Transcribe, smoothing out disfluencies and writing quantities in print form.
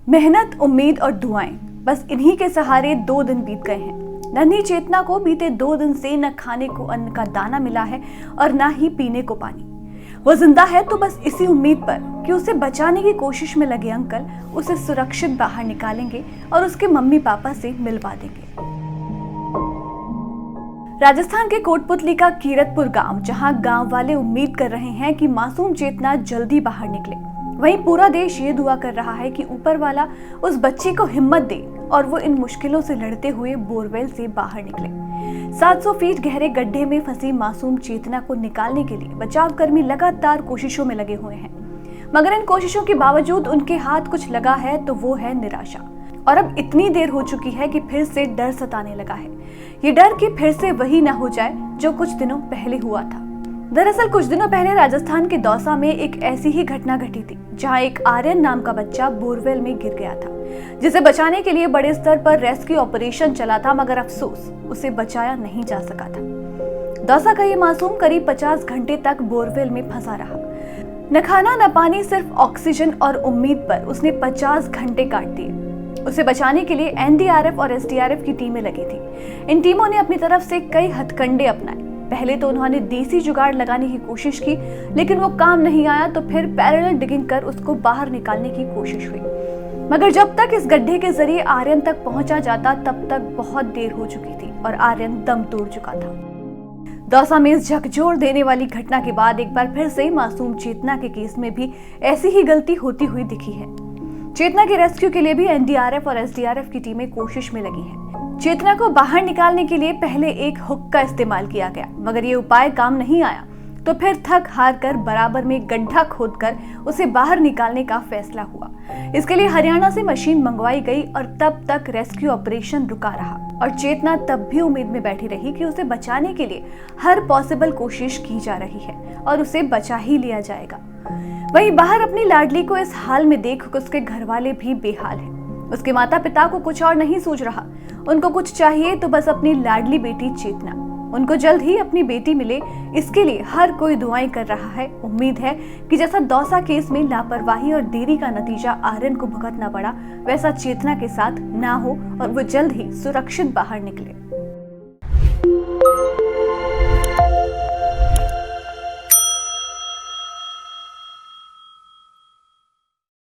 मेहनत, उम्मीद और दुआएं, बस इन्हीं के सहारे 2 दिन बीत गए हैं। नन्ही चेतना को बीते 2 दिन से न खाने को अन्न का दाना मिला है और न ही पीने को पानी। वो जिंदा है तो बस इसी उम्मीद पर कि उसे बचाने की कोशिश में लगे अंकल उसे सुरक्षित बाहर निकालेंगे और उसके मम्मी पापा से मिलवा देंगे। राजस्थान के कोटपुतली का कीरतपुर गांव, जहां गांव वाले उम्मीद कर रहे हैं कि मासूम चेतना जल्दी बाहर निकले, वहीं पूरा देश ये दुआ कर रहा है कि ऊपर वाला उस बच्ची को हिम्मत दे और वो इन मुश्किलों से लड़ते हुए बोरवेल से बाहर निकले। 700 फीट गहरे गड्ढे में फंसी मासूम चेतना को निकालने के लिए बचाव कर्मी लगातार कोशिशों में लगे हुए हैं, मगर इन कोशिशों के बावजूद उनके हाथ कुछ लगा है तो वो है निराशा। और अब इतनी देर हो चुकी है कि फिर से डर सताने लगा है। ये डर कि फिर से वही ना हो जाए जो कुछ दिनों पहले हुआ था। दरअसल कुछ दिनों पहले राजस्थान के दौसा में एक ऐसी ही घटना घटी थी, जहां एक आर्यन नाम का बच्चा बोरवेल में गिर गया था, जिसे बचाने के लिए बड़े स्तर पर रेस्क्यू ऑपरेशन चला था, मगर अफसोस उसे बचाया नहीं जा सका था। दौसा का ये मासूम करीब 50 घंटे तक बोरवेल में फंसा रहा। न खाना न पानी, सिर्फ ऑक्सीजन और उम्मीद पर उसने 50 घंटे काट दिए। उसे बचाने के लिए एनडीआरएफ और एसडीआरएफ की टीमें लगी थी। इन टीमों ने अपनी तरफ से कई हथकंडे अपनाए। पहले तो उन्होंने देसी जुगाड़ लगाने की कोशिश की, लेकिन वो काम नहीं आया, तो फिर पैरेलल डिगिंग कर उसको बाहर निकालने की कोशिश हुई। मगर जब तक इस गड्ढे के जरिए आर्यन तक पहुंचा जाता, तब तक बहुत देर हो चुकी थी और आर्यन दम तोड़ चुका था। दौसा में इस झकझोर देने वाली घटना के बाद एक बार फिर से मासूम चेतना के केस में भी ऐसी ही गलती होती हुई दिखी है। चेतना के रेस्क्यू के लिए भी एनडीआरएफ और एसडीआरएफ की टीमें कोशिश में लगी हैं। चेतना को बाहर निकालने के लिए पहले एक हुक का इस्तेमाल किया गया, मगर ये उपाय काम नहीं आया, तो फिर थक हार कर बराबर में गड्ढा खोदकर उसे बाहर निकालने का फैसला हुआ। इसके लिए हरियाणा से मशीन मंगवाई गई और तब तक रेस्क्यू ऑपरेशन रुका रहा और चेतना तब भी उम्मीद में बैठी रही कि उसे बचाने के लिए हर पॉसिबल कोशिश की जा रही है और उसे बचा ही लिया जाएगा। वहीं बाहर अपनी लाडली को इस हाल में देख उसके घर वाले भी बेहाल हैं। उसके माता पिता को कुछ और नहीं सूझ रहा, उनको कुछ चाहिए तो बस अपनी लाडली बेटी चेतना। उनको जल्द ही अपनी बेटी मिले, इसके लिए हर कोई दुआएं कर रहा है। उम्मीद है कि जैसा दौसा केस में लापरवाही और देरी का नतीजा आर्यन को भुगतना पड़ा, वैसा चेतना के साथ ना हो और वो जल्द ही सुरक्षित बाहर निकले।